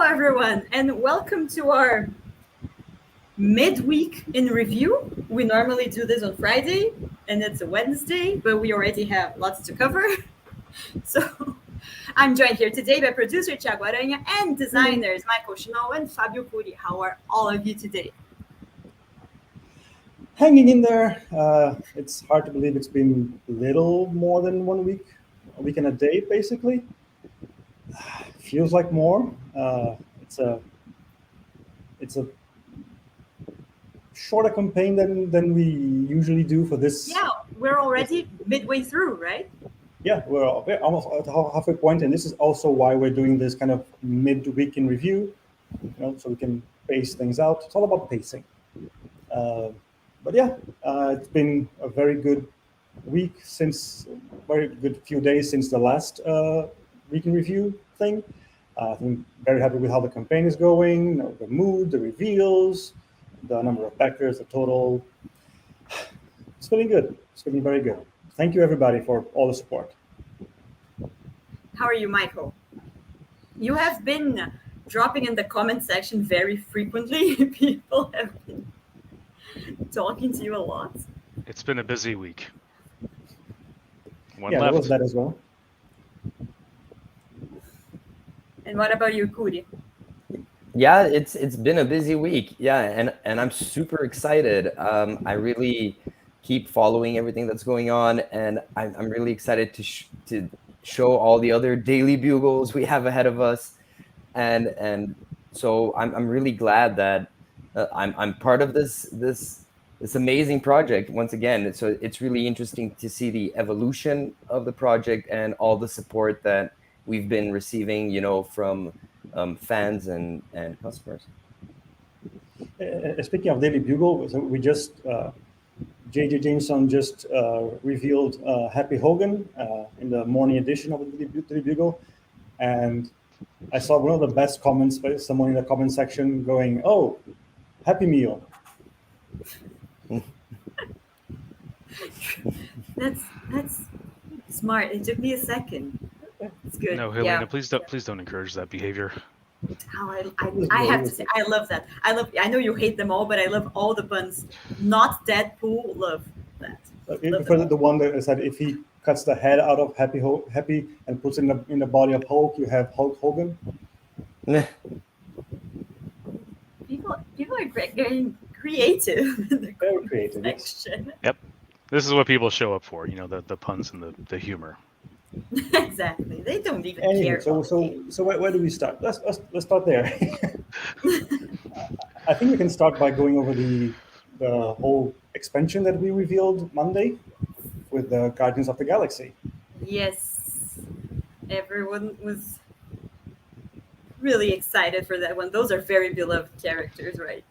Hello, everyone, and welcome to our midweek in review. We normally do this on Friday, and it's a Wednesday, but we already have lots to cover. So I'm joined here today by producer Thiago Aranha and designers Michael Shinall and Fabio Cury. How are all of you today? Hanging in there. It's hard to believe it's been little more than 1 week, a week and a day, basically. Feels like more. It's a shorter campaign than we usually do for this. Yeah, we're already midway through, right? Yeah, we're almost at the halfway point, and this is also why we're doing this kind of mid-week in review, so we can pace things out. It's all about pacing. But yeah, it's been a very good week very good few days since the last week in review thing. I'm very happy with how the campaign is going, the mood, the reveals, the number of backers, the total. It's feeling good. It's feeling very good. Thank you, everybody, for all the support. How are you, Michael? You have been dropping in the comment section very frequently. People have been talking to you a lot. It's been a busy week. There was that as well. And what about you, Cury? Yeah, it's been a busy week. Yeah, and I'm super excited. I really keep following everything that's going on, and I'm really excited to show all the other daily bugles we have ahead of us, and so I'm really glad that I'm part of this amazing project once again. So it's really interesting to see the evolution of the project and all the support that we've been receiving, from fans and customers. Speaking of Daily Bugle, so we just J.J. Jameson just revealed Happy Hogan in the morning edition of the Daily Bugle, and I saw one of the best comments by someone in the comment section going, "Oh, Happy Meal." That's smart. It took me a second. It's good. No, Helena, please don't encourage that behavior. Oh, I have to say, I love that. I know you hate them all, but I love all the puns. Not Deadpool, love that. For the one that said if he cuts the head out of Happy and puts it in the body of Hulk, you have Hulk Hogan. People are getting creative in the Very creative section. Yep, this is what people show up for. The puns and the humor. Exactly. They don't even care. So where do we start? Let's start there. I think we can start by going over the whole expansion that we revealed Monday with the Guardians of the Galaxy. Yes, everyone was really excited for that one. Those are very beloved characters, right?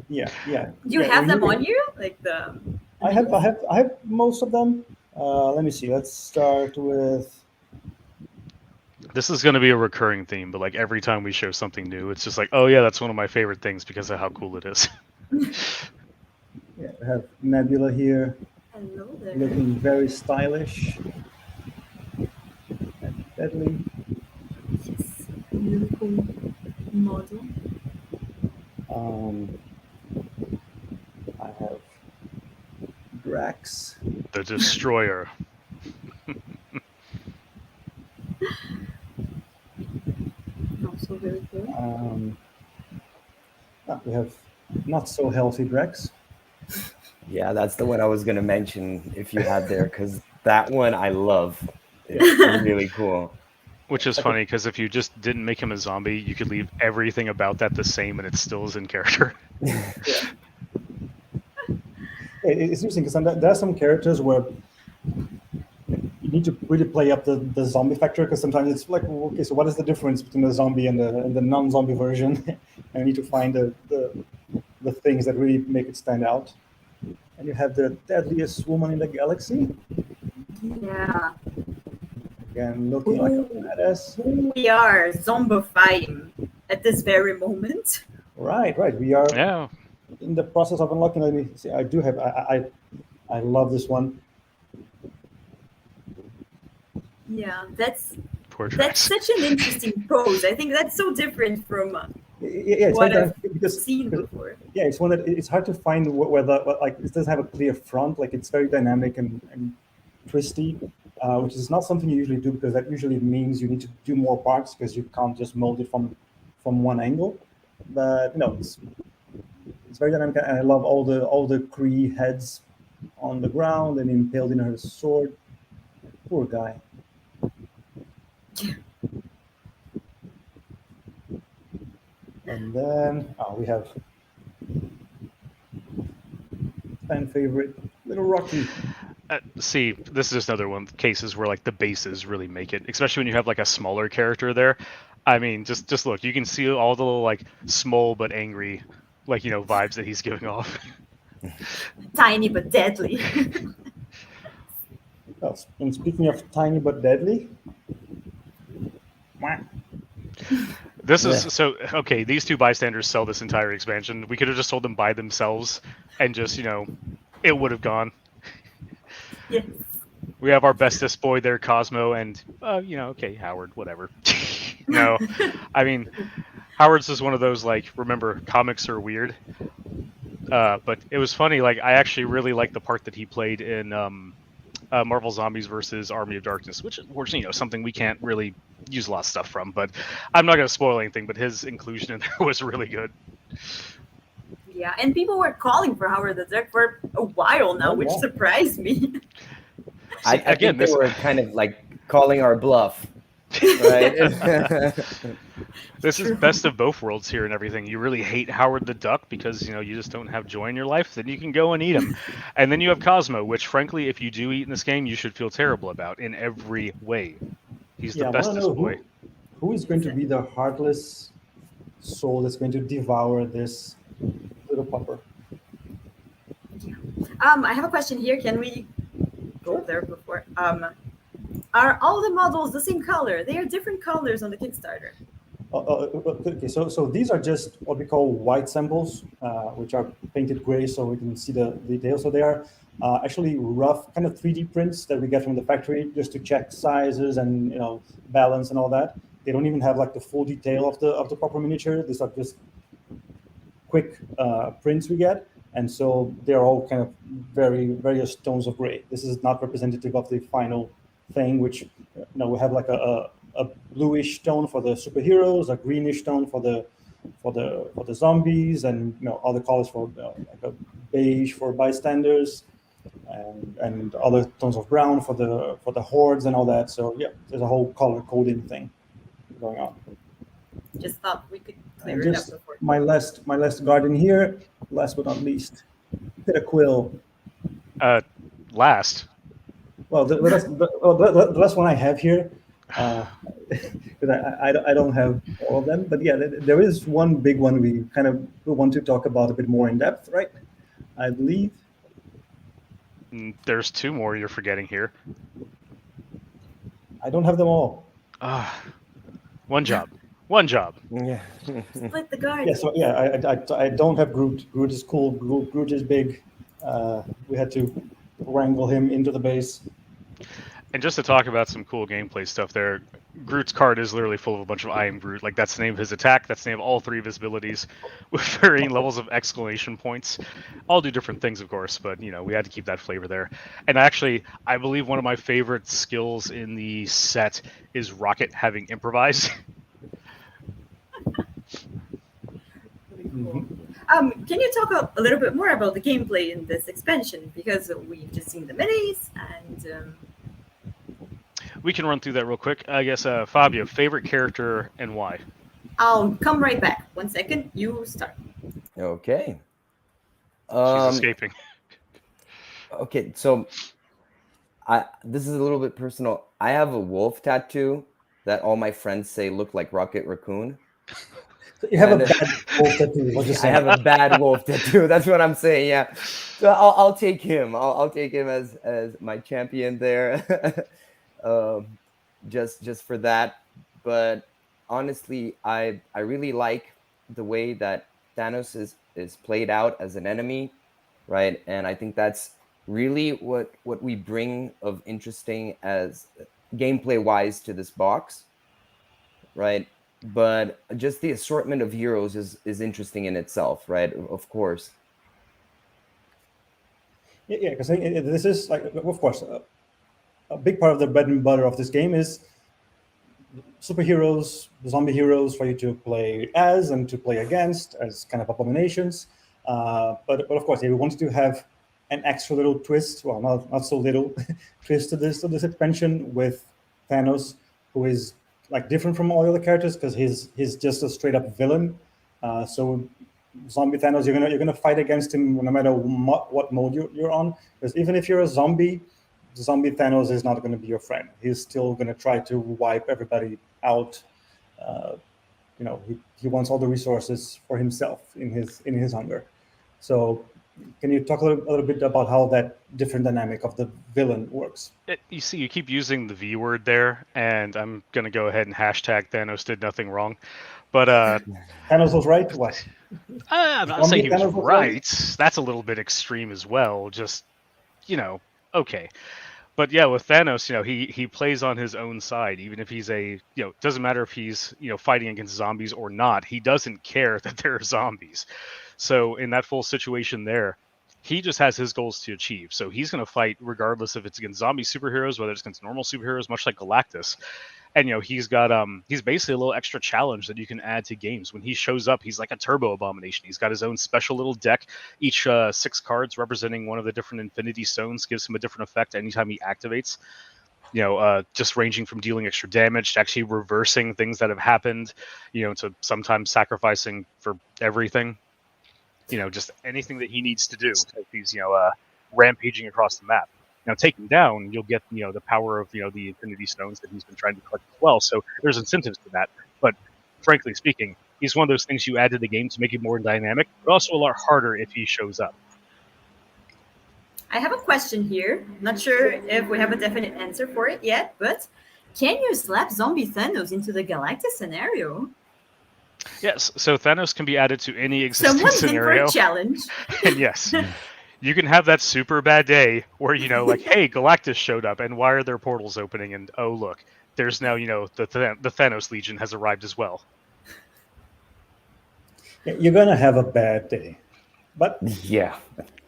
Yeah. Do you have them on you? Like the? I have most of them. Let me see. Let's start with. This is going to be a recurring theme, but like every time we show something new, it's just like, oh yeah, that's one of my favorite things because of how cool it is. Yeah, I have Nebula here. Hello there. Looking very stylish and deadly. Yes, really cool model. I have Drax. The Destroyer. Also very good. We have not so healthy Drax. Yeah, that's the one I was going to mention if you had there, because that one I love. It's really cool. Which is funny, because if you just didn't make him a zombie, you could leave everything about that the same, and it still is in character. Yeah. It's interesting because there are some characters where you need to really play up the zombie factor, because sometimes it's like, okay, so what is the difference between the zombie and the non-zombie version? And you need to find the things that really make it stand out. And you have the deadliest woman in the galaxy. Yeah. Again, looking like a badass. We are zombifying at this very moment. Right. We are in the process of unlocking. Let me see. I do have. I love this one. Yeah, that's 4 That's tracks. such an interesting pose. I think that's so different from Yeah, it's what very I've dynamic because seen before. yeah, it's one that it's hard to find whether like it doesn't have a clear front. Like it's very dynamic and twisty, which is not something you usually do because that usually means you need to do more parts because you can't just mold it from one angle. But no, it's very dynamic, and I love all the Cury heads on the ground and impaled in her sword. Poor guy. And then we have fan favorite Little Rocky. See, this is just another one of the cases where like the bases really make it, especially when you have like a smaller character there. I mean, just look, you can see all the little like small but angry, like vibes that he's giving off. Tiny but deadly. Well, and speaking of tiny but deadly, This is so okay. These two bystanders sell this entire expansion. We could have just told them by themselves, and just it would have gone. Yes. We have our bestest boy there, Cosmo, and okay, Howard, whatever. No, I mean, Howard's is one of those like, remember, comics are weird. But it was funny. Like, I actually really liked the part that he played in Marvel Zombies versus Army of Darkness, which unfortunately, something we can't really use a lot of stuff from. But I'm not going to spoil anything. But his inclusion in there was really good. Yeah, and people were calling for Howard the Duck for a while now, which yeah. surprised me. I think they were kind of like calling our bluff, right? This is best of both worlds here and everything. You really hate Howard the Duck because you just don't have joy in your life. Then you can go and eat him, and then you have Cosmo, which frankly, if you do eat in this game, you should feel terrible about in every way. He's the bestest boy. Who is going to be the heartless soul that's going to devour this little pupper? I have a question here. Can we go there before? Are all the models the same color? They are different colors on the Kickstarter. Okay, so these are just what we call white samples, which are painted gray so we can see the details. So they are actually rough kind of 3D prints that we get from the factory just to check sizes and balance and all that. They don't even have like the full detail of the proper miniature. These are just quick prints we get, and so they're all kind of various tones of gray. This is not representative of the final thing, which we have like a bluish tone for the superheroes, a greenish tone for the zombies, and other colors for like a beige for bystanders, and other tones of brown for the hordes and all that. So yeah, there's a whole color coding thing going on. Just thought we could clear And it up just before. my last guardian here, last but not least, Quill. Last. Well, the last one I have here, because I don't have all of them, but yeah, there is one big one we kind of want to talk about a bit more in depth, right? I believe. There's 2 more you're forgetting here. I don't have them all. One job. One job. Yeah. Split the guard. Yeah, so yeah, I don't have Groot. Groot is cool. Groot is big. We had to wrangle him into the base. And just to talk about some cool gameplay stuff there, Groot's card is literally full of a bunch of I am Groot. Like, that's the name of his attack, that's the name of all 3 of his abilities, with varying levels of exclamation points. All do different things, of course, but, we had to keep that flavor there. And actually, I believe one of my favorite skills in the set is Rocket having improvise. Cool. Can you talk a little bit more about the gameplay in this expansion? Because we've just seen the minis, and We can run through that real quick. I guess, Fabio, favorite character and why? I'll come right back. 1 second, you start. Okay. She's escaping. Okay, so this is a little bit personal. I have a wolf tattoo that all my friends say look like Rocket Raccoon. So you have a bad wolf tattoo. What you I saying? have a bad wolf tattoo. That's what I'm saying. Yeah, so I'll take him. I'll take him as my champion there, just for that. But honestly, I really like the way that Thanos is played out as an enemy, right? And I think that's really what we bring of interesting as gameplay wise to this box, right? But just the assortment of heroes is interesting in itself, right? Of course. Yeah, because this is like, of course, a big part of the bread and butter of this game is superheroes, zombie heroes for you to play as and to play against as kind of abominations. But of course, if we wanted to have an extra little twist, well, not so little twist to this expansion with Thanos, who is like different from all the other characters because he's just a straight up villain. So zombie Thanos, you're gonna fight against him no matter what mode you're on. Because even if you're a zombie Thanos is not going to be your friend. He's still going to try to wipe everybody out. He wants all the resources for himself in his hunger. So, can you talk a little bit about how that different dynamic of the villain works? You see, you keep using the V word there, and I'm going to go ahead and hashtag Thanos did nothing wrong. But Thanos was right. What? I'm not saying he was right. That's a little bit extreme as well. Just, okay. But yeah, with Thanos, he plays on his own side, even if he's doesn't matter if he's, fighting against zombies or not. He doesn't care that there are zombies. So in that full situation there, he just has his goals to achieve. So he's going to fight regardless if it's against zombie superheroes, whether it's against normal superheroes, much like Galactus. And he's got he's basically a little extra challenge that you can add to games. When he shows up, he's like a turbo abomination. He's got his own special little deck. Each 6 cards representing one of the different Infinity Stones gives him a different effect anytime he activates. Just ranging from dealing extra damage to actually reversing things that have happened, to sometimes sacrificing for everything. Just anything that he needs to do if he's rampaging across the map. Now, take him down, you'll get the power of the Infinity Stones that he's been trying to collect as well. So there's incentives to that. But frankly speaking, he's one of those things you add to the game to make it more dynamic, but also a lot harder if he shows up. I have a question here. Not sure if we have a definite answer for it yet, but can you slap zombie Thanos into the Galactus scenario? Yes, so Thanos can be added to any existing Someone's scenario. in for a challenge. And yes. You can have that super bad day where, like, hey, Galactus showed up, and why are there portals opening? And, oh, look, there's now, the Thanos Legion has arrived as well. You're going to have a bad day. But yeah,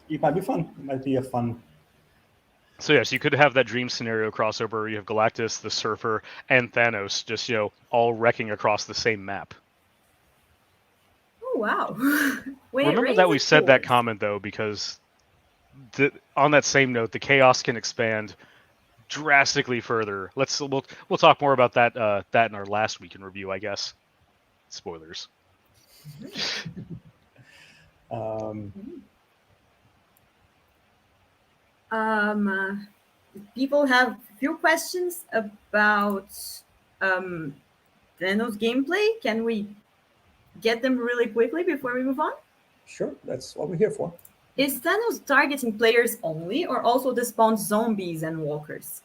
it might be fun. It might be a fun. So, yes, you could have that dream scenario crossover where you have Galactus, the Surfer, and Thanos just, all wrecking across the same map. Oh, wow. Remember that we said that comment, though, because on that same note, the chaos can expand drastically further. We'll talk more about that in our last week in review, I guess. Spoilers. People have a few questions about Thanos gameplay. Can we get them really quickly before we move on? Sure, that's what we're here for. Is Thanos targeting players only, or also the spawn zombies and walkers?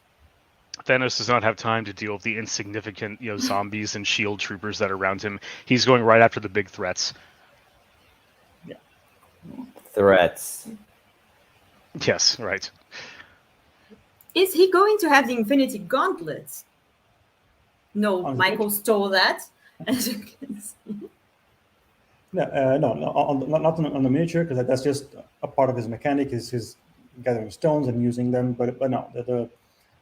Thanos does not have time to deal with the insignificant, zombies and shield troopers that are around him. He's going right after the big threats. Yeah. Threats. Yes, right. Is he going to have the Infinity Gauntlet? No, Michael stole that. As you can see. No, not on the miniature, because that's just a part of his mechanic, is his gathering stones and using them. But no,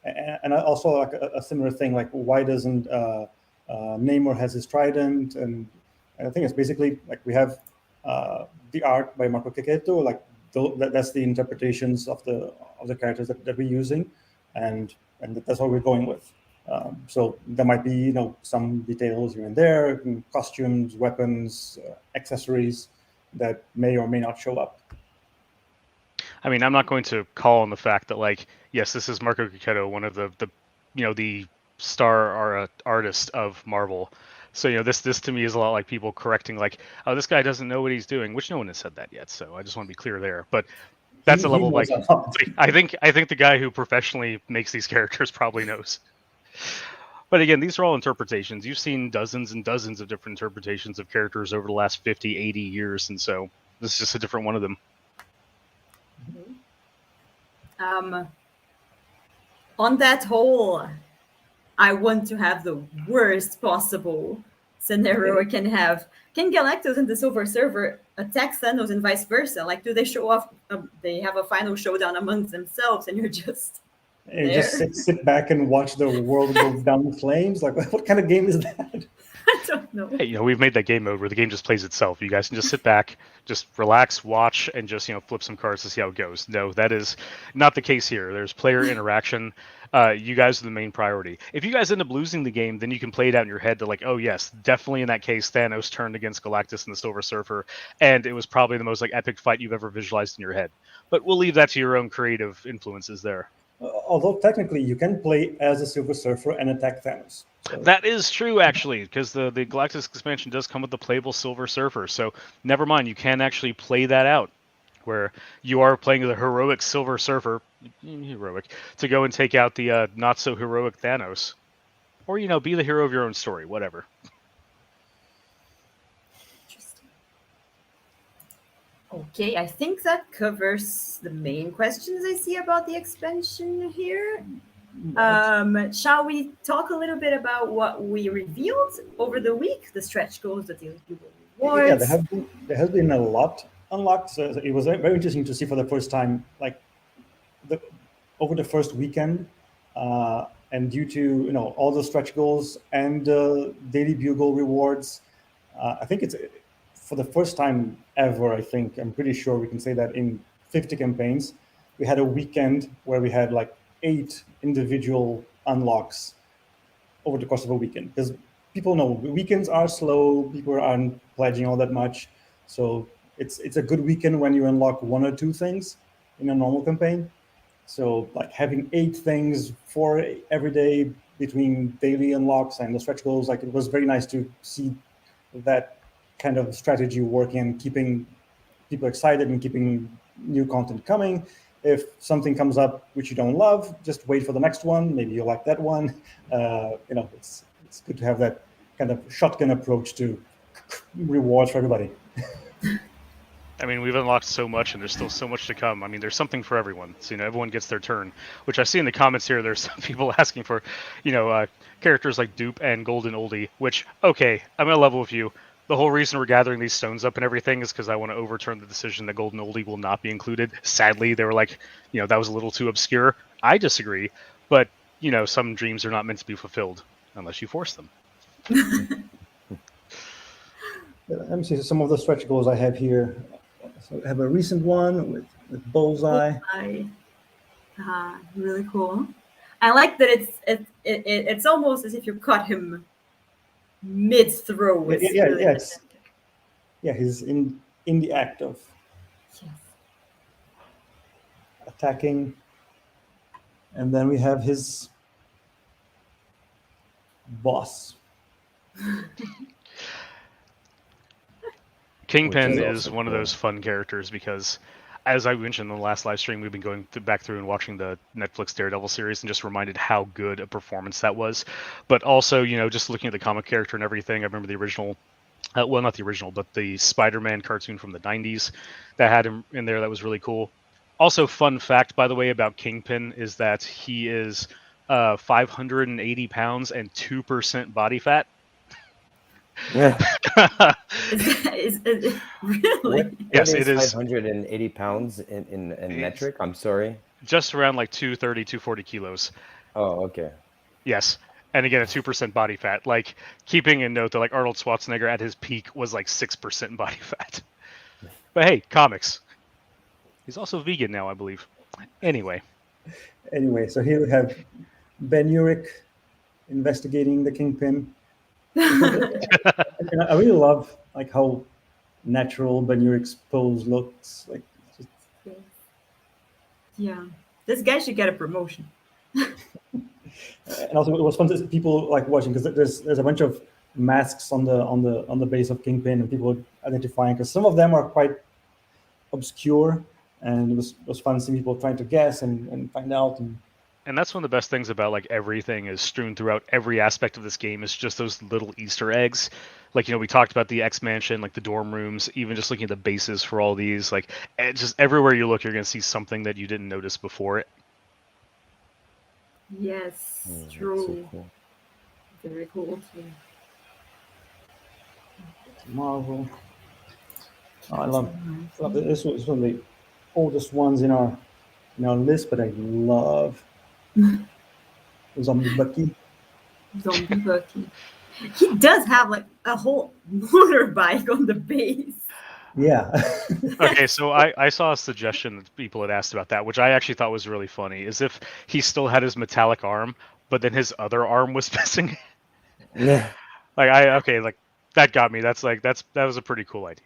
and also like a similar thing, like why doesn't Namor has his trident, and I think it's basically like we have the art by Marco Cecchetto, like that's the interpretations of the characters that we're using, and that's what we're going with. So there might be, some details here and there, costumes, weapons, accessories that may or may not show up. I mean, I'm not going to call on the fact that, like, yes, this is Marco Cecchetto, one of the star artist of Marvel. So, this to me is a lot like people correcting, like, oh, this guy doesn't know what he's doing, which no one has said that yet. So I just want to be clear there. But that's a level like I think the guy who professionally makes these characters probably knows. But again, these are all interpretations. You've seen dozens and dozens of different interpretations of characters over the last 50, 80 years, and so this is just a different one of them. On that whole I want to have the worst possible scenario I can have. Can Galactus and the Silver Surfer attack Thanos and vice versa? Like, do they show off? They have a final showdown amongst themselves, and you're just And you there. just sit back and watch the world go down in flames. Like, what kind of game is that? I don't know. Hey, we've made that game mode where the game just plays itself. You guys can just sit back, just relax, watch, and just flip some cards to see how it goes. No, that is not the case here. There's player interaction. You guys are the main priority. If you guys end up losing the game, then you can play it out in your head to like, oh yes, definitely in that case, Thanos turned against Galactus and the Silver Surfer, and it was probably the most like epic fight you've ever visualized in your head. But we'll leave that to your own creative influences there. Although technically you can play as a Silver Surfer and attack Thanos. So. That is true, actually, because the Galactus expansion does come with the playable Silver Surfer. So never mind, you can actually play that out, where you are playing the heroic Silver Surfer, heroic, to go and take out the not so heroic Thanos, or be the hero of your own story, whatever. Okay, I think that covers the main questions I see about the expansion here. Shall we talk a little bit about what we revealed over the week? The stretch goals, the daily rewards. Yeah, there has been a lot unlocked. So it was very interesting to see for the first time, like over the first weekend, and due to all the stretch goals and daily bugle rewards, I think it's for the first time ever. I'm pretty sure we can say that in 50 campaigns, we had a weekend where we had like 8 individual unlocks over the course of a weekend, because people know weekends are slow, people aren't pledging all that much, so it's a good weekend when you unlock 1 or 2 things in a normal campaign. So like having 8 things for every day between daily unlocks and the stretch goals, like it was very nice to see that kind of strategy working and keeping people excited and keeping new content coming. If something comes up which you don't love, just wait for the next one. Maybe you like that one. It's good to have that kind of shotgun approach to rewards for everybody. I mean, we've unlocked so much, and there's still so much to come. I mean, there's something for everyone. So, everyone gets their turn, which I see in the comments here. There's some people asking for, characters like Dupe and Golden Oldie, which, okay, I'm going to level with you. The whole reason we're gathering these stones up and everything is because I want to overturn the decision that Golden Oldie will not be included. Sadly, they were like, that was a little too obscure. I disagree, but, some dreams are not meant to be fulfilled unless you force them. Let me see some of the stretch goals I have here. So I have a recent one with Bullseye. Really cool. I like that it's almost as if you caught him mid-throw. He's in the act of attacking. And then we have his boss. Kingpin is one of those fun characters because, as I mentioned in the last live stream, we've been going back through and watching the Netflix Daredevil series and just reminded how good a performance that was. But also, just looking at the comic character and everything, I remember the original, well, not the original, but the Spider-Man cartoon from the 90s that had him in there. That was really cool. Also, fun fact, by the way, about Kingpin is that he is 580 pounds and 2% body fat. Yeah. is really? Yes, it is 580 pounds in metric. I'm sorry. Just around like 230, 240 kilos. Oh, okay. Yes. And again, a 2% body fat. Like, keeping in note that like Arnold Schwarzenegger at his peak was like 6% body fat. But hey, comics. He's also vegan now, I believe. Anyway, so here we have Ben Urich investigating the Kingpin. And I really love like how natural Ben Urich's pose looks. Like, this guy should get a promotion. And also, it was fun to see people like watching, because there's a bunch of masks on the base of Kingpin, and people identifying, because some of them are quite obscure, and it was fun seeing people trying to guess and find out. And that's one of the best things about like everything is strewn throughout every aspect of this game is just those little Easter eggs. Like, we talked about the X Mansion, like the dorm rooms, even just looking at the bases for all these, like just everywhere you look, you're going to see something that you didn't notice before it. Yes, true. So cool. Very cool too. Marvel. Oh, I love this. Was one of the oldest ones in our list, but I love Zombie Bucky. Zombie Bucky. He does have like a whole motorbike on the base. Yeah. Okay, so I saw a suggestion that people had asked about that, which I actually thought was really funny, is if he still had his metallic arm, but then his other arm was missing. Yeah. Like that got me. That was a pretty cool idea.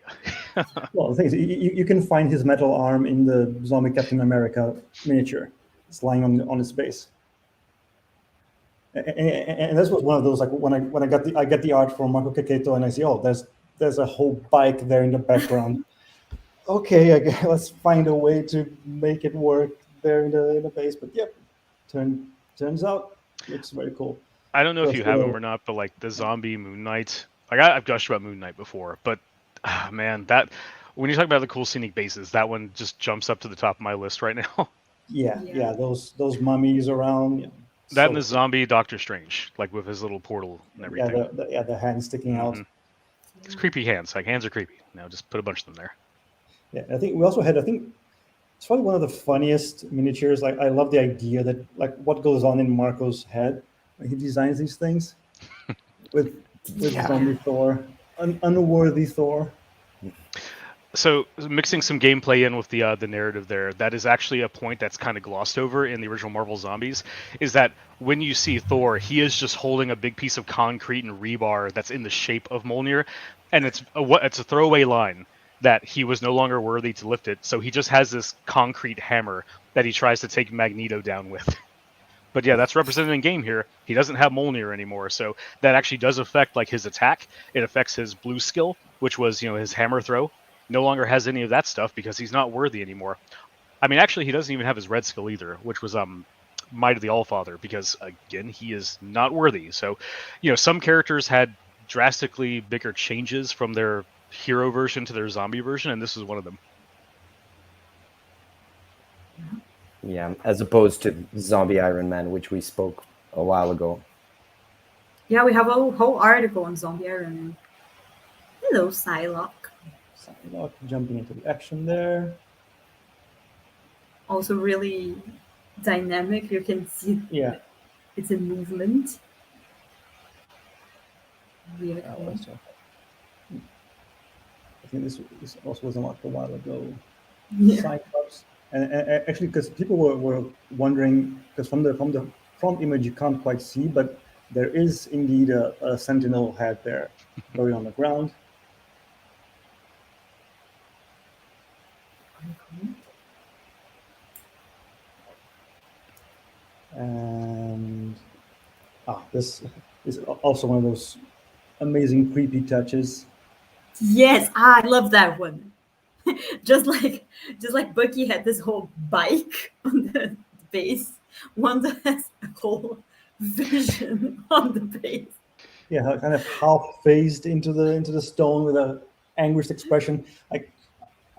Well, the thing is, you can find his metal arm in the Zombie Captain America miniature. It's lying on his base. And this was one of those, like when I get the art from Marco Caqueto and I see, oh, there's a whole bike there in the background. Okay, let's find a way to make it work there in the base. But yep, turns out looks very cool. I don't know if you have him or not, but like the zombie Moon Knight, like I've gushed about Moon Knight before, but man, that when you talk about the cool scenic bases, that one just jumps up to the top of my list right now. Yeah, those mummies around. Yeah, that and the zombie Doctor Strange, like with his little portal and everything. Yeah, the hands sticking out. It's creepy hands. Like hands are creepy. Now just put a bunch of them there. Yeah, I think we also had. I think it's probably one of the funniest miniatures. Like I love the idea that like what goes on in Marco's head when he designs these things with zombie Thor, unworthy Thor. So mixing some gameplay in with the narrative there, that is actually a point that's kind of glossed over in the original Marvel Zombies, is that when you see Thor, he is just holding a big piece of concrete and rebar that's in the shape of Mjolnir, and it's a throwaway line that he was no longer worthy to lift it, so he just has this concrete hammer that he tries to take Magneto down with. But yeah, that's represented in game here. He doesn't have Mjolnir anymore, so that actually does affect like his attack. It affects his blue skill, which was his hammer throw. No longer has any of that stuff because he's not worthy anymore. I mean, actually, he doesn't even have his red skill either, which was Might of the Allfather, because again, he is not worthy. So, some characters had drastically bigger changes from their hero version to their zombie version, and this is one of them. Yeah, as opposed to Zombie Iron Man, which we spoke a while ago. Yeah, we have a whole article on Zombie Iron Man. Hello, Psylocke. Psylocke jumping into the action there. Also really dynamic. You can see it's a movement. Really cool. I think this also was unlocked a while ago. Yeah. Cyclops. And actually, because people were wondering, because from the front image you can't quite see, but there is indeed a sentinel head there going on the ground. And this is also one of those amazing creepy touches. Yes, I love that one. just like Bucky had this whole bike on the base, Wanda has a whole vision on the base. Yeah, kind of half phased into the stone with an anguished expression. Like,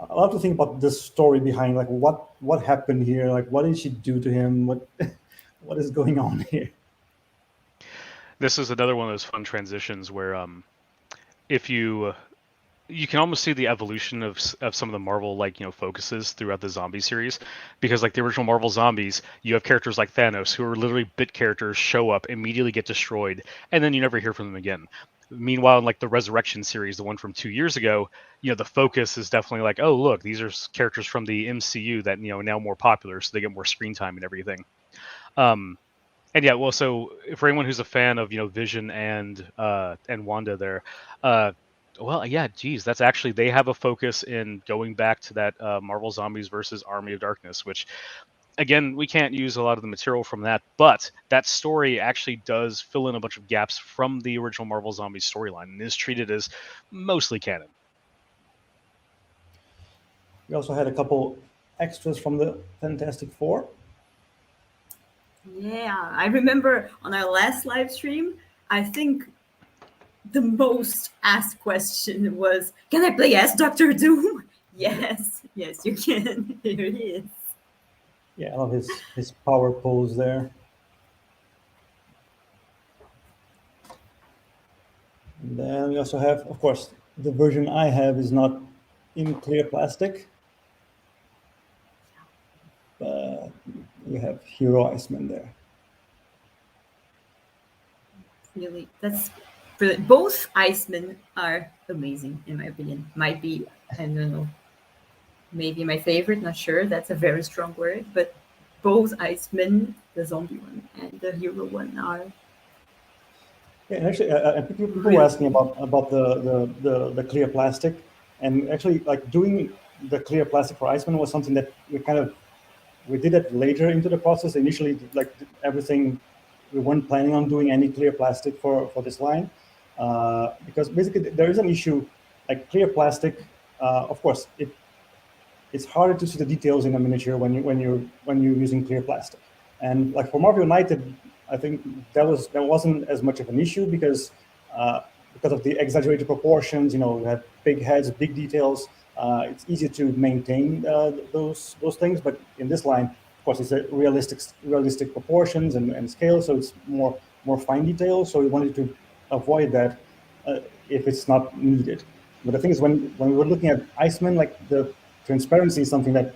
I love to think about the story behind, like what happened here, like what did she do to him, what is going on here. This is another one of those fun transitions where if you can almost see the evolution of some of the Marvel focuses throughout the zombie series, because like the original Marvel Zombies, you have characters like Thanos who are literally bit characters, show up, immediately get destroyed, and then you never hear from them again. Meanwhile, in like the Resurrection series, the one from 2 years ago, the focus is definitely like, oh look, these are characters from the MCU that now more popular, so they get more screen time and everything. And yeah, well, so for anyone who's a fan of Vision and Wanda there, well, yeah, geez, that's actually, they have a focus in going back to that Marvel Zombies versus Army of Darkness, which, again, we can't use a lot of the material from that, but that story actually does fill in a bunch of gaps from the original Marvel Zombies storyline and is treated as mostly canon. We also had a couple extras from the Fantastic Four. Yeah, I remember on our last live stream, I think the most asked question was, can I play as Doctor Doom? Yes, you can. Here he is. Yeah, I love his power pose there. Then we also have, of course, the version I have is not in clear plastic. We have Hero Iceman there. Really, that's brilliant. Both Icemen are amazing, in my opinion. Might be, I don't know, maybe my favorite, not sure. That's a very strong word, but both Icemen, the zombie one and the hero one, are Yeah, and actually, people were asking about the clear plastic, and actually, like doing the clear plastic for Iceman was something that we did it later into the process. Initially, like everything, we weren't planning on doing any clear plastic for this line, because basically there is an issue, like clear plastic. Of course, it's harder to see the details in a miniature when you're using clear plastic. And like for Marvel United, I think that wasn't as much of an issue because of the exaggerated proportions. You know, we have big heads, big details. It's easy to maintain those things. But in this line, of course, it's a realistic proportions and scale, so it's more fine detail. So we wanted to avoid that if it's not needed. But the thing is, when we were looking at Iceman, like the transparency is something that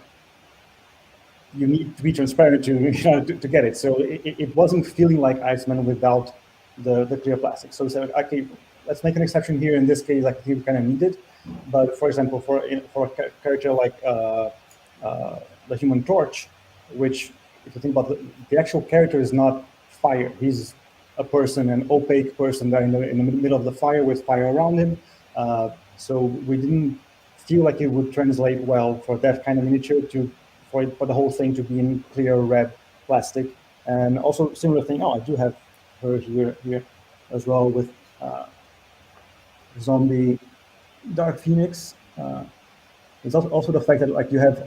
you need to be transparent to get it. So it wasn't feeling like Iceman without the clear plastic. So we said, okay, let's make an exception here. In this case, I think we kind of need it. But for example, for a character like the Human Torch, which if you think about the actual character is not fire. He's a person, an opaque person there in the middle of the fire with fire around him. So we didn't feel like it would translate well for that kind of miniature for the whole thing to be in clear red plastic. And also similar thing. Oh, I do have her here as well with Zombie Dark Phoenix. There's also the fact that like you have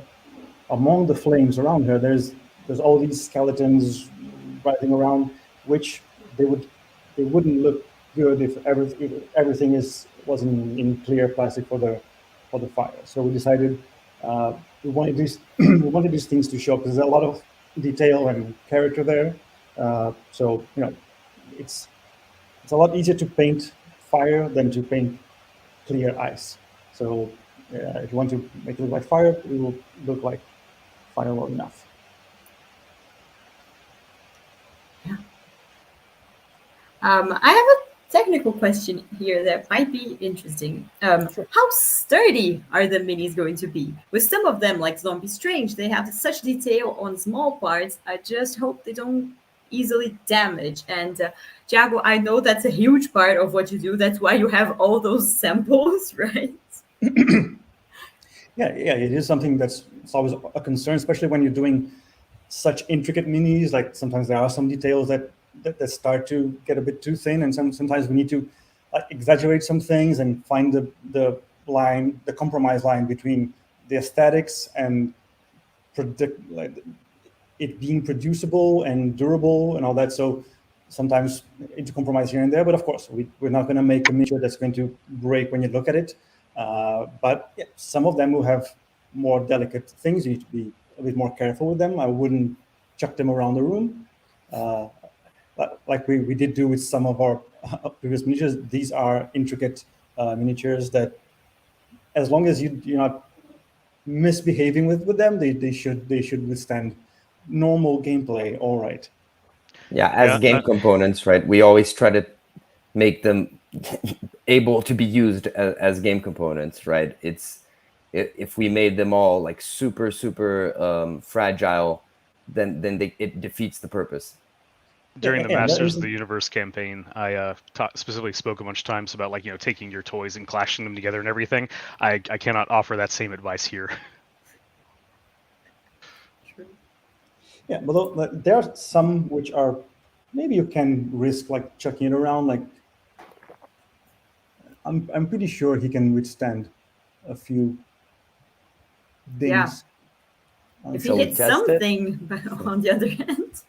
among the flames around her, there's all these skeletons writhing around, which they wouldn't look good if everything was in clear plastic for the fire. So we decided we wanted these things to show because there's a lot of detail and character there. So it's a lot easier to paint fire than to paint clear ice. So if you want to make it look like fire, it will look like fire well enough. Yeah. I have a technical question here that might be interesting. Sure. How sturdy are the minis going to be? With some of them, like Zombie Strange, they have such detail on small parts. I just hope they don't easily damage. And Thiago, I know that's a huge part of what you do. That's why you have all those samples, right? Yeah, it is something it's always a concern, especially when you're doing such intricate minis. Like sometimes there are some details that start to get a bit too thin, and sometimes we need to exaggerate some things and find the compromise line between the aesthetics and it being producible and durable and all that. So sometimes it's a compromise here and there, but of course we're not going to make a miniature that's going to break when you look at it. But yeah, some of them will have more delicate things. You need to be a bit more careful with them. I wouldn't chuck them around the room. Like we did do with some of our previous miniatures. These are intricate miniatures that, as long as you're not misbehaving with them, they should withstand normal gameplay. All right. Yeah, as game components, right? We always try to make them able to be used as game components, right? If we made them all like super fragile, then it defeats the purpose. During the Masters of the Universe campaign, I specifically spoke a bunch of times about taking your toys and clashing them together and everything. I cannot offer that same advice here. Yeah, but there are some which are maybe you can risk like chucking it around. Like I'm pretty sure he can withstand a few dings. Yeah. If he hits something on the other hand,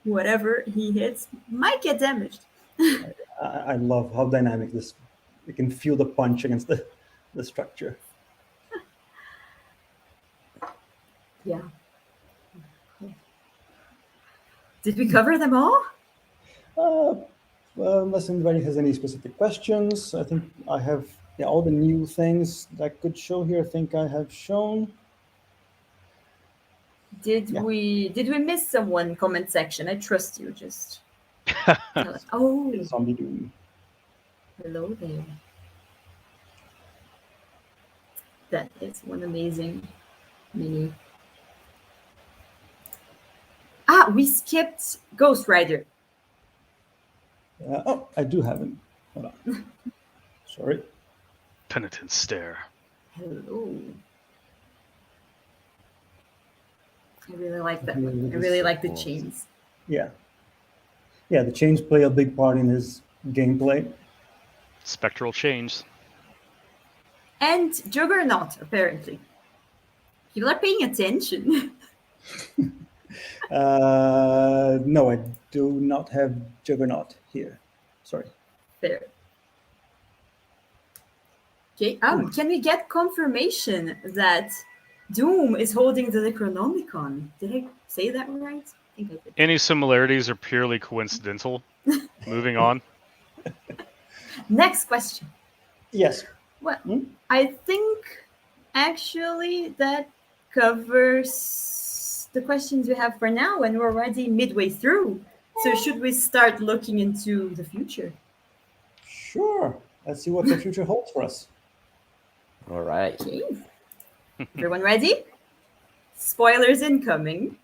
whatever he hits might get damaged. I love how dynamic this. You can feel the punch against the structure. Yeah. Did we cover them all? Well, unless anybody has any specific questions, I think I have all the new things that I could show here. I think I have shown. Did Yeah. we miss someone? Comment section. I trust you. Just tell us. Oh, Zombie Doom. hello there. That is one amazing mini. Ah, we skipped Ghost Rider. Oh, I do have him. Hold on. Sorry. Penitent stare. Hello. I really like that. I Really really like the cool. chains. Yeah. Yeah, the chains play a big part in his gameplay. Spectral chains. And Juggernaut, apparently. People are paying attention. No, I do not have Juggernaut here. Sorry. Fair. Okay. Can we get confirmation that Doom is holding the Necronomicon? Did I say that right? I think I did. Any similarities are purely coincidental. Moving on. Next question. Yes. Well, I think actually that covers the questions we have for now, and we're already midway through. So should we start looking into the future? Sure. Let's see what the future holds for us. All right. Okay. Everyone ready? Spoilers incoming.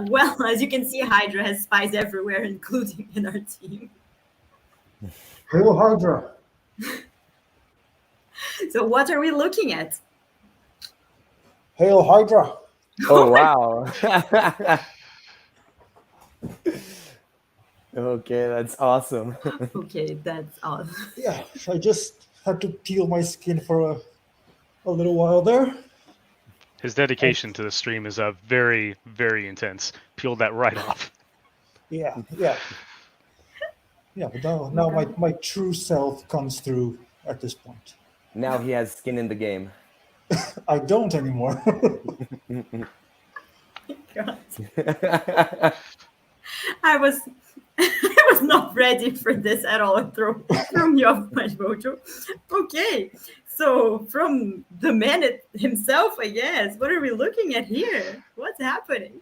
Well, as you can see, Hydra has spies everywhere, including in our team. Hail Hydra. So what are we looking at? Hail Hydra. Oh, wow. Okay, that's awesome. Okay, that's all. Yeah, I just had to peel my skin for a little while there. His dedication to the stream is very, very intense. Peeled that right off. Yeah. Yeah, but now my true self comes through at this point. Now he has skin in the game. I don't anymore. God. I was not ready for this at all. It threw me off my mojo. Okay, so from the man himself, I guess. What are we looking at here? What's happening?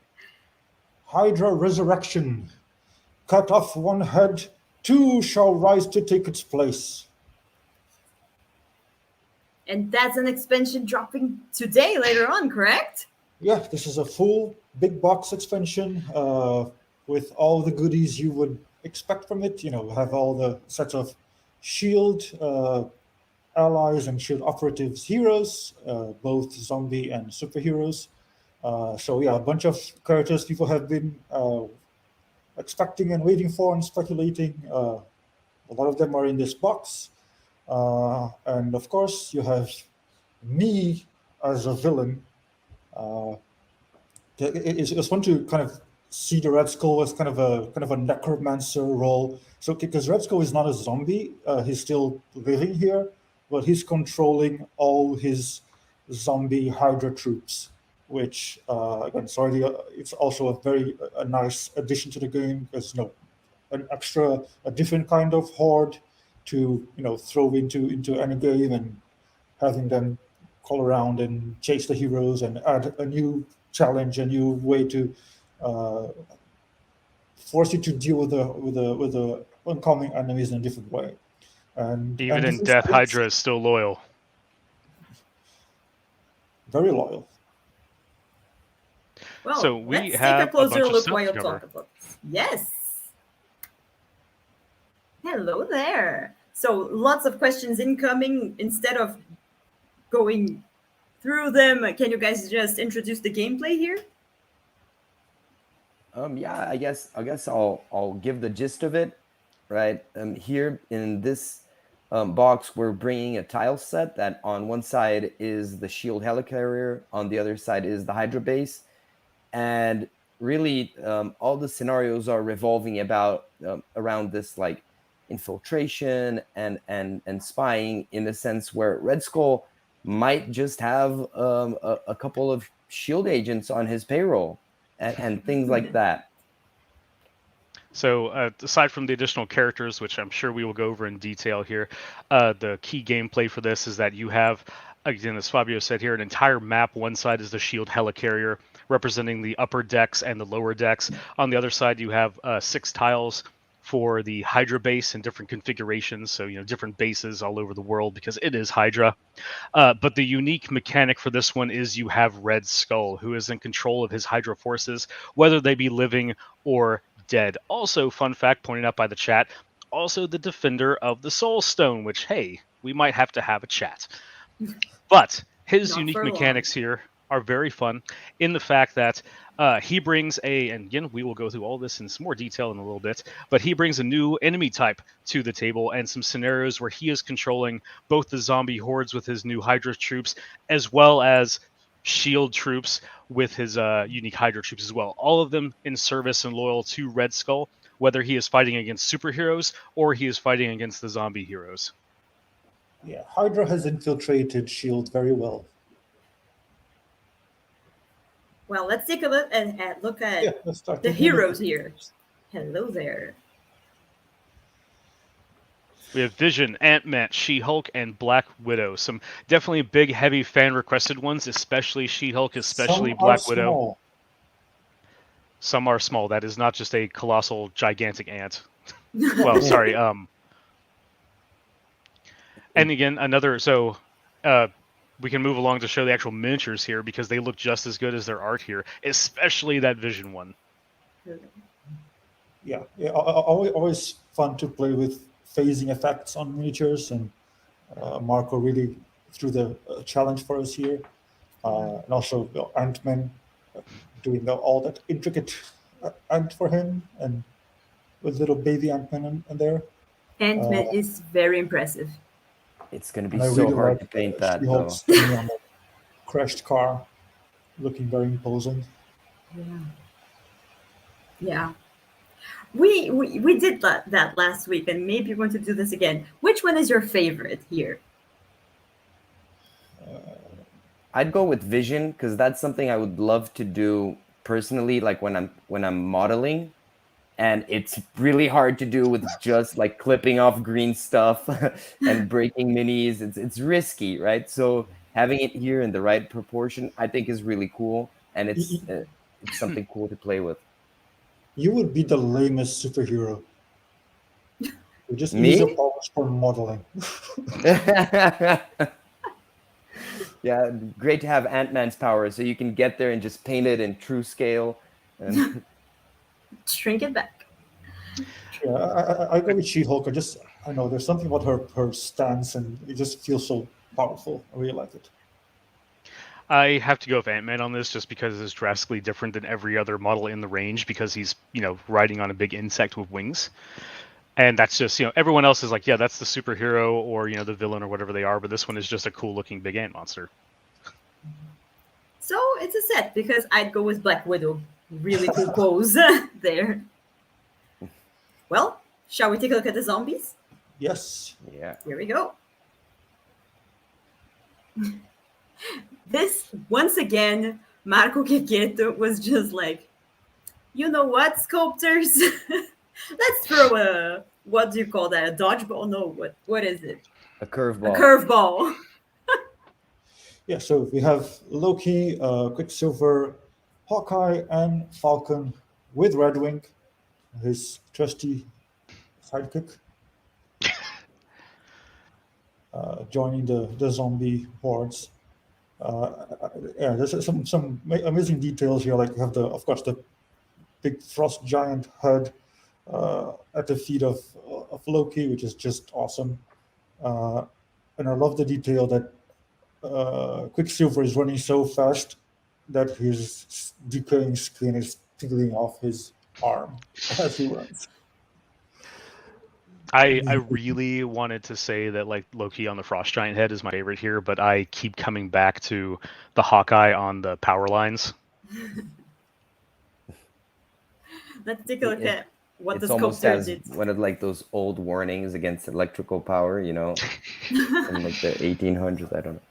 Hydra resurrection. Cut off one head, two shall rise to take its place. And that's an expansion dropping today, later on, correct? Yeah, this is a full big box expansion with all the goodies you would expect from it. You know, have all the sets of shield allies and shield operatives heroes, both zombie and superheroes. So yeah, a bunch of characters people have been expecting and waiting for and speculating. A lot of them are in this box. And of course, you have me as a villain. It's fun to kind of see the Red Skull as kind of a necromancer role. So because Red Skull is not a zombie, he's still living here, but he's controlling all his zombie Hydra troops. Which again, sorry, it's also a nice addition to the game because a different kind of horde to throw into any game and having them call around and chase the heroes and add a new challenge, a new way to force you to deal with the oncoming enemies in a different way. And Even this in is death, great. Hydra is still loyal. Very loyal. Well, So we let's take have a a closer bunch of look stuff while to you cover. talk about this. Yes. Hello there. So lots of questions incoming. Instead of going through them, can you guys just introduce the gameplay here? Yeah, I guess I'll give the gist of it, right? Here in this box, we're bringing a tile set that on one side is the Shield Helicarrier, on the other side is the Hydra base, and really all the scenarios are revolving about around this like infiltration and spying, in the sense where Red Skull might just have a couple of Shield agents on his payroll and things like that. So aside from the additional characters, which I'm sure we will go over in detail here, the key gameplay for this is that you have, again, as Fabio said here, an entire map. One side is the Shield Helicarrier, representing the upper decks and the lower decks. On the other side, you have 6 tiles for the Hydra base in different configurations, so different bases all over the world because it is Hydra. But the unique mechanic for this one is you have Red Skull, who is in control of his Hydra forces, whether they be living or dead. Also, fun fact pointed out by the chat, also the defender of the Soul Stone, which, hey, we might have to have a chat. But his Not unique for long. mechanics here are very fun in the fact that he brings and again, we will go through all this in some more detail in a little bit, but he brings a new enemy type to the table and some scenarios where he is controlling both the zombie hordes with his new Hydra troops, as well as Shield troops with his unique Hydra troops as well. All of them in service and loyal to Red Skull, whether he is fighting against superheroes or he is fighting against the zombie heroes. Yeah, Hydra has infiltrated Shield very well. Well, let's take a look at Yeah, let's start the taking a look heroes at here. Hello there. We have Vision, Ant-Man, She-Hulk, and Black Widow. Some definitely big, heavy fan-requested ones, especially She-Hulk, especially Some Black are Widow. small. Some are small. That is not just a colossal, gigantic ant. Well, sorry. And again, another. So we can move along to show the actual miniatures here because they look just as good as their art here, especially that Vision one. Yeah, always fun to play with phasing effects on miniatures, and Marco really threw the challenge for us here. And also Ant-Man doing all that intricate ant for him, and with little baby Ant-Man in there. Ant-Man is very impressive. It's going to be And I so really hard like to paint that, though. She-Hulk standing on the crashed car, looking very imposing. Yeah. We did that last week, and maybe we're going to do this again. Which one is your favorite here? I'd go with Vision because that's something I would love to do personally, like when I'm modeling, and it's really hard to do with just like clipping off green stuff and breaking minis. It's risky, right? So having it here in the right proportion, I think, is really cool, and it's something cool to play with. You would be the lamest superhero. You just Me? use your powers for modeling. Yeah, great to have Ant-Man's power, so you can get there and just paint it in true scale. And Shrink it back. Yeah, I go with She-Hulk. I know there's something about her stance, and it just feels so powerful. I really like it. I have to go with Ant-Man on this just because it's drastically different than every other model in the range because he's, riding on a big insect with wings. And that's just, everyone else is like, yeah, that's the superhero or, the villain or whatever they are, but this one is just a cool looking big ant monster. So it's a set because I'd go with Black Widow. Really cool pose there. Well, shall we take a look at the zombies? Yes. yeah, Here we go. This, once again, Marco Chiqueto was just like, you know what, sculptors? Let's throw a, what do you call that? A dodgeball? No, what is it? a curveball. A curveball. Yeah, so we have Loki, Quicksilver, Hawkeye, and Falcon with Redwing, his trusty sidekick. joining the zombie hordes. Yeah, there's some amazing details here. Like you have of course, the big frost giant head at the feet of Loki, which is just awesome. And I love the detail that Quicksilver is running so fast that his decaying skin is peeling off his arm as he runs. I really wanted to say that like Loki on the frost giant head is my favorite here, but I keep coming back to the Hawkeye on the power lines. Let's take a look at what the It's almost sculptor as did. one of like those old warnings against electrical power, you know, from like the 1800s. I don't know.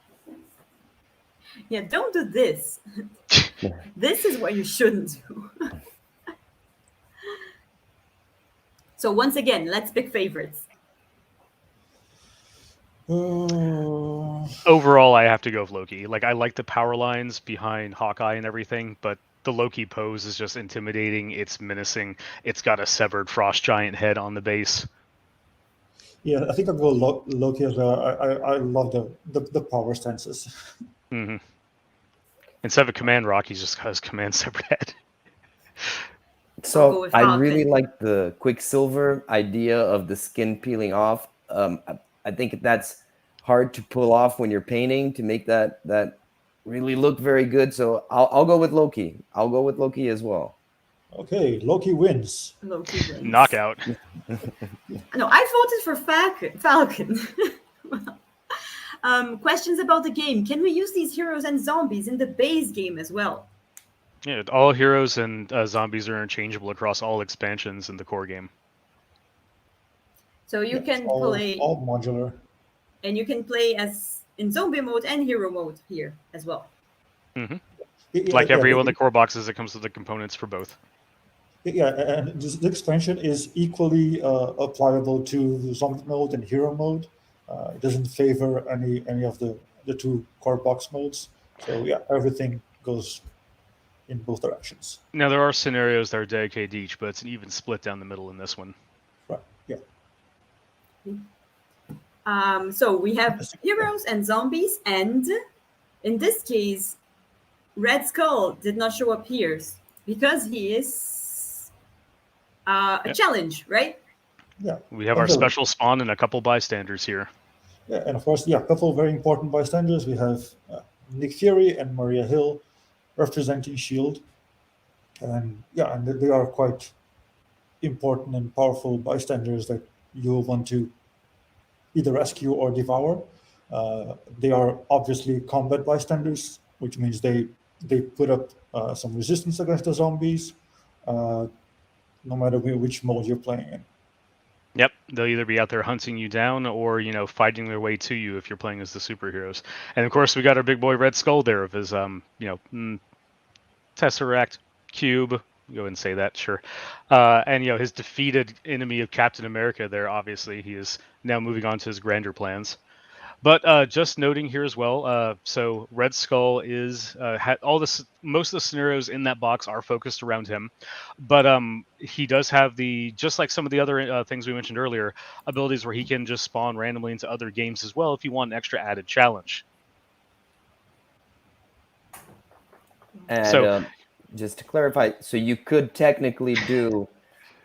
Yeah, don't do this. This is what you shouldn't do. So once again, let's pick favorites. Overall, I have to go with Loki. Like I like the power lines behind Hawkeye and everything, but the Loki pose is just intimidating. It's menacing. It's got a severed frost giant head on the base. Yeah, I think I'll go Loki as well. I love the power stances. Mm-hmm. Instead of a command rock, he's just got his command severed head. I'll go So with I Falcon. really like the Quicksilver idea of the skin peeling off. I think that's hard to pull off when you're painting to make that really look very good. So I'll go with Loki. I'll go with Loki as well. Okay, Loki wins. Loki wins. Knockout. No, I voted for Falcon. Questions about the game. Can we use these heroes and zombies in the base game as well? Yeah, all heroes and zombies are interchangeable across all expansions in the core game. So you can all, play, all modular. and you can play as in zombie mode and hero mode here as well. Mm-hmm. Yeah, Like every yeah, one of the core boxes, it comes with the components for both. Yeah, and the expansion is equally applicable to zombie mode and hero mode. It doesn't favor any of the two core box modes. So yeah, everything goes in both directions. Now there are scenarios that are dedicated to each, but it's an even split down the middle in this one. Right. Yeah. So we have heroes and zombies, and in this case, Red Skull did not show up here because he is a challenge, right? Yeah. We have our special spawn and a couple bystanders here. Yeah, and of course, yeah, a couple of very important bystanders. We have Nick Fury and Maria Hill representing S.H.I.E.L.D. And yeah, and they are quite important and powerful bystanders that you'll want to either rescue or devour. They are obviously combat bystanders, which means they put up some resistance against the zombies, no matter which mode you're playing in. Yep, they'll either be out there hunting you down or, fighting their way to you if you're playing as the superheroes. And of course, we got our big boy Red Skull there of his, Tesseract Cube. Go ahead and say that, sure. And, his defeated enemy of Captain America there, obviously. He is now moving on to his grander plans. But just noting here as well, so Red Skull is most of the scenarios in that box are focused around him, but he does have just like some of the other things we mentioned earlier, abilities where he can just spawn randomly into other games as well if you want an extra added challenge. And just to clarify, so you could technically do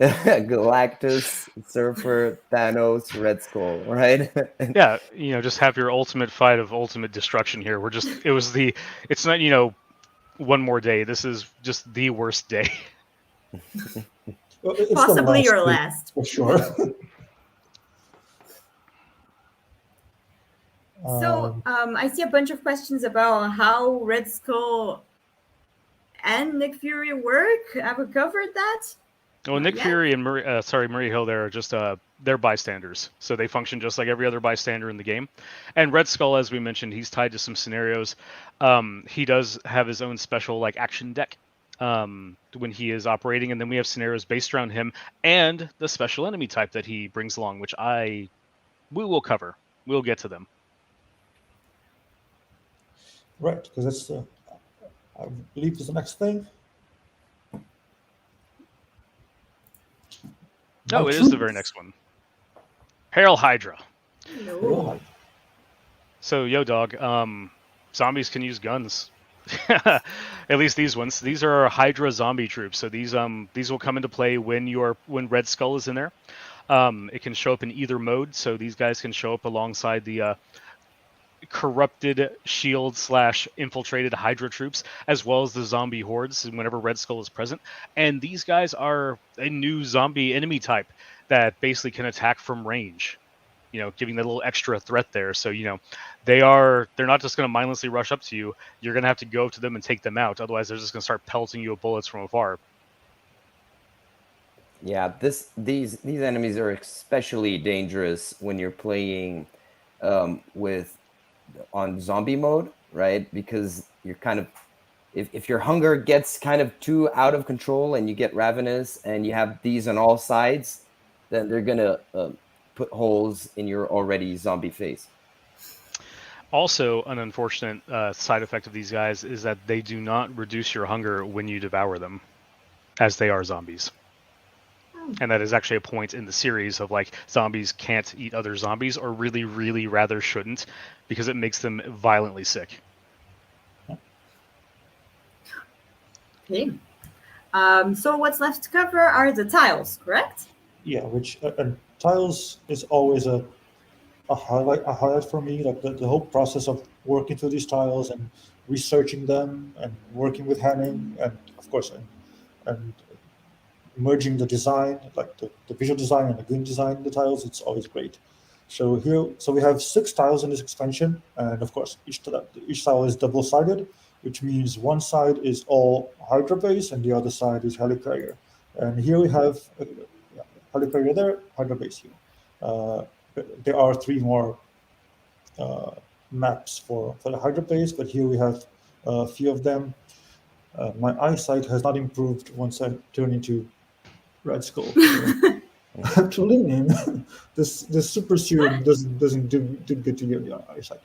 Galactus, Surfer, Thanos, Red Skull, right? Yeah, just have your ultimate fight of ultimate destruction here. It's not, one more day. This is just the worst day. Well, it's Possibly your day, last. for sure. So I see a bunch of questions about how Red Skull and Nick Fury work. Have we covered that? Well, Nick Fury and Maria Hill there are just they're bystanders, so they function just like every other bystander in the game. And Red Skull, as we mentioned, he's tied to some scenarios. He does have his own special action deck when he is operating, and then we have scenarios based around him and the special enemy type that he brings along, which we will cover. We'll get to them. Right, because that's I believe is the next thing. No, it is the very next one. Hail Hydra. No. So, yo, dog. Zombies can use guns. At least these ones. These are Hydra zombie troops. So these will come into play when Red Skull is in there. It can show up in either mode. So these guys can show up alongside the corrupted shield / infiltrated Hydra troops, as well as the zombie hordes whenever Red Skull is present. And these guys are a new zombie enemy type that basically can attack from range, giving that little extra threat there. So, they're not just going to mindlessly rush up to you. You're going to have to go to them and take them out. Otherwise, they're just going to start pelting you with bullets from afar. Yeah, these enemies are especially dangerous when you're playing on zombie mode, right? Because you're kind of, if your hunger gets kind of too out of control and you get ravenous and you have these on all sides, then they're gonna put holes in your already zombie face. Also, an unfortunate side effect of these guys is that they do not reduce your hunger when you devour them, as they are zombies. And that is actually a point in the series of like zombies can't eat other zombies, or really, really rather shouldn't, because it makes them violently sick. Okay. So what's left to cover are the tiles, correct? Yeah, which and tiles is always a highlight for me. Like the whole process of working through these tiles and researching them and working with Henning and of course and merging the design, like the visual design and the game design in the tiles, it's always great. So we have 6 tiles in this expansion, and of course each tile is double-sided, which means one side is all Hydra base and the other side is Helicarrier. And here we have Helicarrier there, Hydra base here. There are 3 more maps for the Hydra base, but here we have a few of them. My eyesight has not improved once I turn into Red Skull. I have to lean in. This super serum doesn't do good to your eyesight.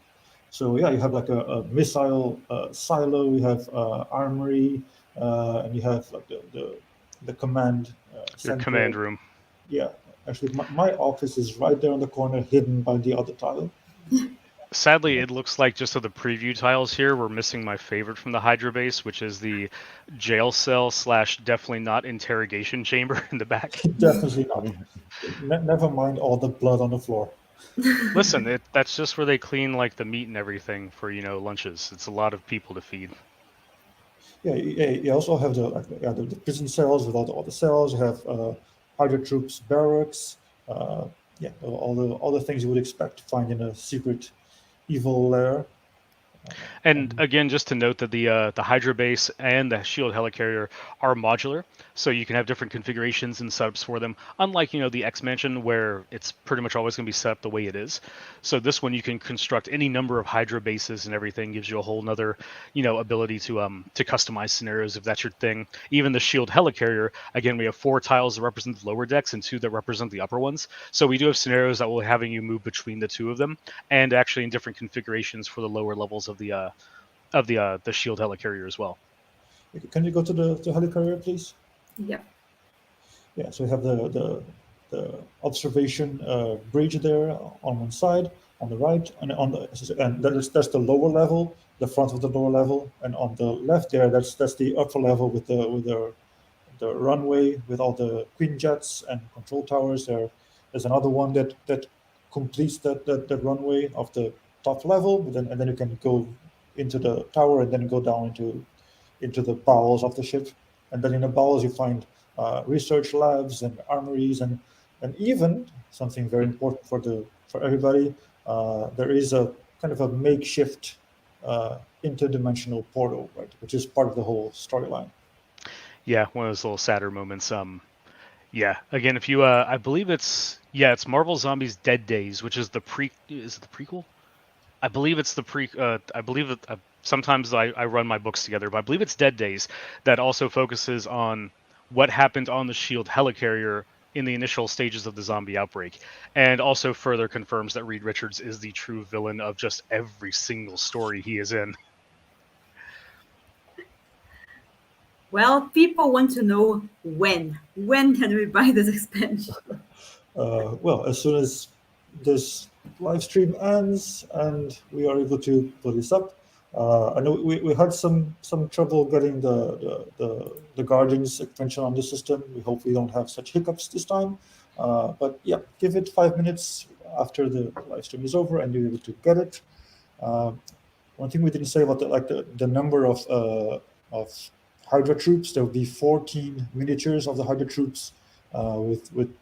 So yeah, you have like a missile silo. You have armory, and you have like the command. Your command room. Yeah, actually, my office is right there on the corner, hidden by the other tile. Sadly, it looks like just of the preview tiles here, we're missing my favorite from the Hydra base, which is the jail cell / definitely not interrogation chamber in the back. Definitely not. Never mind all the blood on the floor. Listen, that's just where they clean like the meat and everything for lunches. It's a lot of people to feed. Yeah, you also have the prison cells with all the cells. You have Hydra troops barracks. All the things you would expect to find in a secret evil lair. And again, just to note that the Hydra base and the Shield Helicarrier are modular, so you can have different configurations and setups for them. Unlike the X Mansion, where it's pretty much always going to be set up the way it is. So this one you can construct any number of Hydra bases and everything. Gives you a whole nother ability to customize scenarios if that's your thing. Even the Shield Helicarrier, again, we have 4 tiles that represent the lower decks and 2 that represent the upper ones. So we do have scenarios that will having you move between the 2 of them, and actually in different configurations for the lower levels of the Shield Helicarrier as well. Can you go to the Helicarrier, please? Yeah. Yeah. So we have the observation bridge there on one side, on the right, and that's the lower level, the front of the lower level, and on the left there, that's the upper level with the runway with all the queen jets and control towers. There's another one that completes that runway of the top level, and then you can go into the tower and then go down into the bowels of the ship, and then in the bowels you find research labs and armories and even something very important for everybody. There is a kind of a makeshift interdimensional portal, right, which is part of the whole storyline. Yeah, one of those little sadder moments. Yeah. Again, if you, I believe it's Marvel Zombies Dead Days, which is is it the prequel? I believe it's the I believe that sometimes I run my books together, but I believe it's Dead Days that also focuses on what happened on the Shield Helicarrier in the initial stages of the zombie outbreak, and also further confirms that Reed Richards is the true villain of just every single story he is in. Well, people want to know when. When can we buy this expansion? Well, as soon as this live stream ends and we are able to put this up. I know we had some trouble getting the Guardians expansion on the system. We hope we don't have such hiccups this time. But yeah, give it 5 minutes after the live stream is over and you're able to get it. One thing we didn't say about the number of Hydra troops. There will be 14 miniatures of the Hydra troops with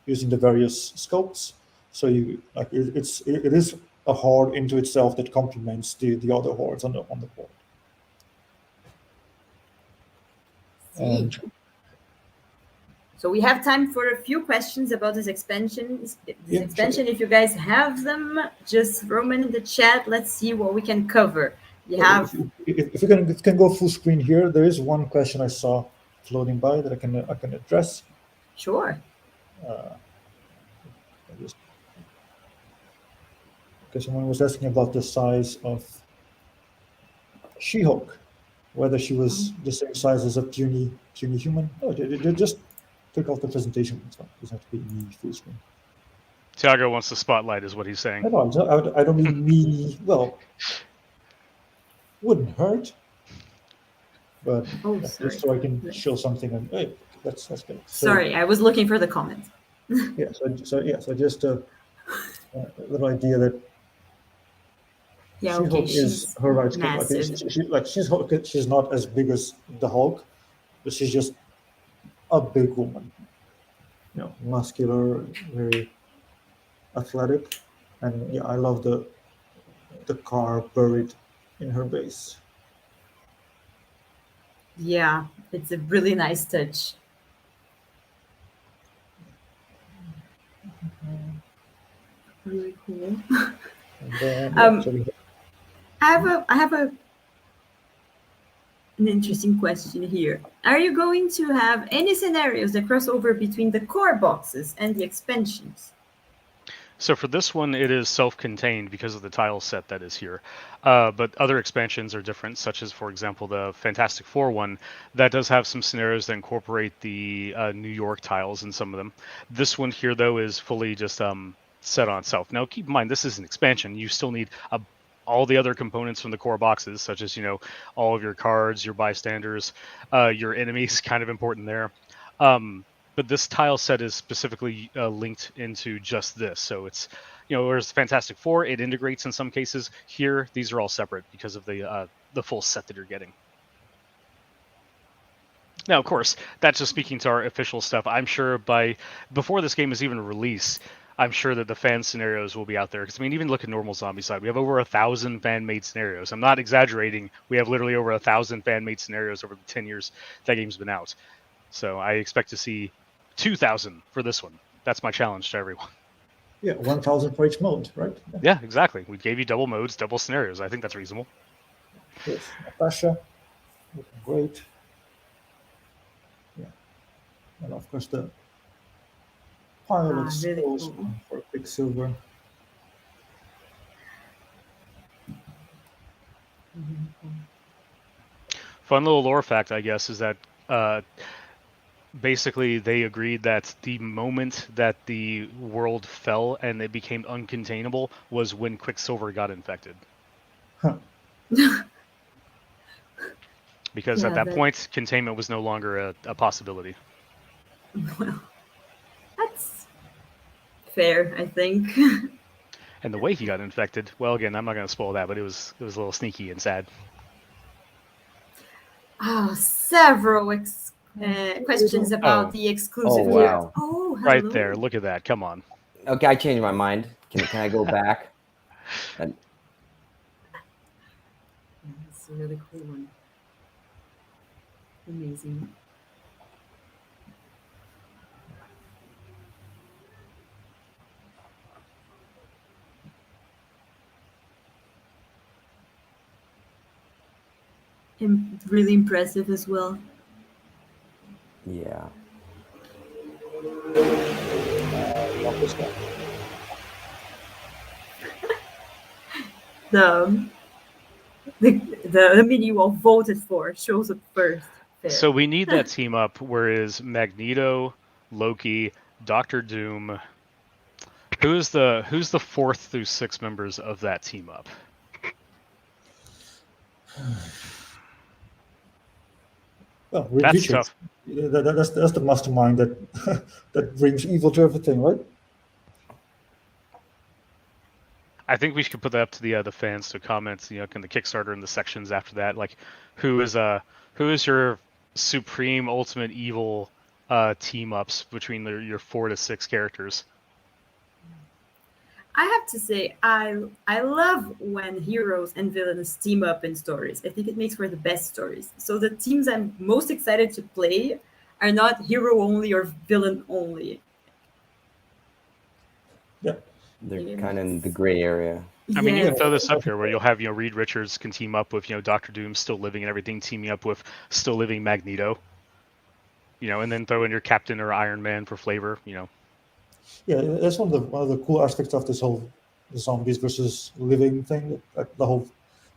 using the various sculpts. So you like it is a horde into itself that complements the other hordes on the board. And So we have time for a few questions about this expansion. Expansion, if you guys have them, just throw them in the chat. Let's see what we can cover. You have. If we can go full screen here, there is one question I saw floating by that I can address. Sure. Okay, someone was asking about the size of She-Hulk, whether she was the same size as a puny human. Oh, just click off the presentation. It doesn't have to be me full screen. Thiago wants the spotlight, is what he's saying. I don't mean me. Well, wouldn't hurt, but just so I can show something. And hey, that's good. So, sorry, I was looking for the comment. So just a little idea that She-Hulk is her right. She's not as big as the Hulk, but she's just a big woman. You know, muscular, very athletic, and yeah, I love the car buried in her base. Yeah, it's a really nice touch. Really cool. I have an interesting question here. Are you going to have any scenarios that cross over between the core boxes and the expansions? So for this one, it is self-contained because of the tile set that is here. But other expansions are different, such as, for example, the Fantastic Four one. That does have some scenarios that incorporate the New York tiles in some of them. This one here, though, is fully just set on itself. Now, keep in mind, this is an expansion. You still need all the other components from the core boxes, such as, all of your cards, your bystanders, your enemies, kind of important there. But this tile set is specifically linked into just this. So it's, whereas Fantastic Four, it integrates in some cases. Here, these are all separate because of the full set that you're getting. Now, of course, that's just speaking to our official stuff. I'm sure before this game is even released, I'm sure that the fan scenarios will be out there. Because, even look at normal Zombicide. We have over 1,000 fan-made scenarios. I'm not exaggerating. We have literally over 1,000 fan-made scenarios over the 10 years that game's been out. So I expect to see 2,000 for this one. That's my challenge to everyone. Yeah, 1,000 for each mode, right? Yeah, exactly. We gave you double modes, double scenarios. I think that's reasonable. Yes, Natasha, looking great. Yeah, and of course the pilots really also cool. for Quicksilver. Fun little lore fact, I guess, is that basically they agreed that the moment that the world fell and it became uncontainable was when Quicksilver got infected. Huh. Because at that point, containment was no longer a possibility. Well, that's fair, I think. And the way he got infected, well, again, I'm not going to spoil that, but it was a little sneaky and sad. Several questions about the exclusive. Oh, wow. Oh, hello. Right there. Look at that. Come on. Okay, I changed my mind. Can I go back? That's a really cool one. Amazing. Really impressive as well. Yeah. The mini you all voted for shows up first. Fair. So we need that team up, whereas Magneto, Loki, Doctor Doom, Who's the 4th through 6th members of that team up? Well, That's Richard. tough. That's the mastermind that that brings evil to everything, right? I think we should put that up to the fans to comment, in the Kickstarter and the sections after that. Like, who is your supreme ultimate evil team ups between your 4 to 6 characters? I have to say, I love when heroes and villains team up in stories. I think it makes for the best stories. So the teams I'm most excited to play are not hero only or villain only. Yeah. They're kind of in the gray area. I mean, you can Yes. throw this up here where you'll have, Reed Richards can team up with, Doctor Doom still living and everything, teaming up with still living Magneto. And then throw in your Captain or Iron Man for flavor. Yeah, that's one of the cool aspects of this whole zombies versus living thing. That the whole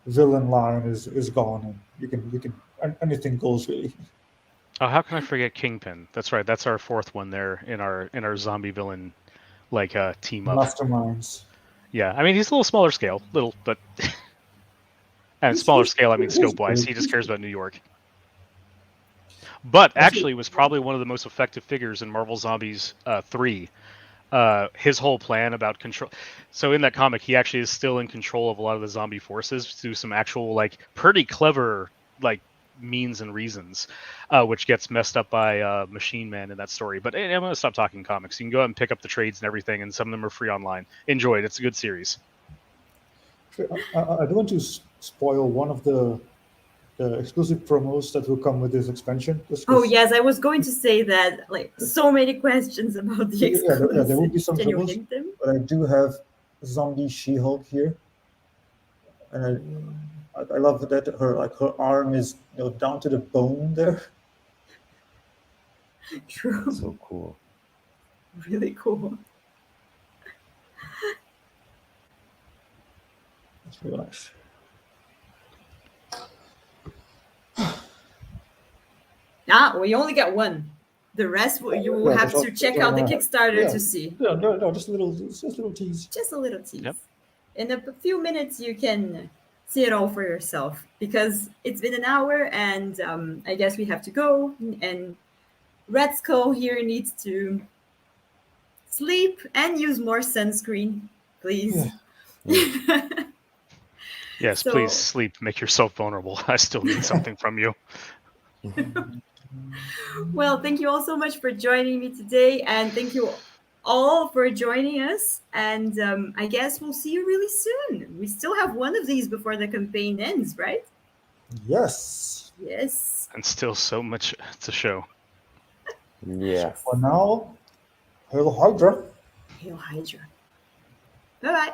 villain line is gone, and you can anything goes really. Oh, how can I forget Kingpin? That's right. That's our 4th one there in our zombie villain team up. Masterminds. Yeah, I mean he's a little smaller scale, but and smaller scale. I mean scope wise, he just cares about New York. But actually, was probably one of the most effective figures in Marvel Zombies 3. His whole plan about control. So in that comic, he actually is still in control of a lot of the zombie forces through some actual pretty clever means and reasons, which gets messed up by Machine Man in that story. But I'm going to stop talking comics. You can go out and pick up the trades and everything, and some of them are free online. Enjoy it. It's a good series. I don't want to spoil one of the exclusive promos that will come with this expansion. Oh yes, I was going to say that. So many questions about the exclusive. Yeah, there will be some Can you promos, hint them? but I do have Zombie She-Hulk here, and I love that her arm is down to the bone there. True. So cool. Really cool. That's really nice. We only got one. The rest you will Yeah, have that's to all- check that's all out the I have. Kickstarter Yeah. to see. No, just a little tease. Just a little tease. Yep. In a few minutes, you can see it all for yourself because it's been an hour, and I guess we have to go. And Red Skull here needs to sleep and use more sunscreen, please. Yes, So- please sleep. Make yourself vulnerable. I still need something from you. Well, thank you all so much for joining me today, and thank you all for joining us. And I guess we'll see you really soon. We still have one of these before the campaign ends, right? Yes. Yes. And still so much to show. Yeah. For now, Hail Hydra. Hail Hydra. Bye-bye.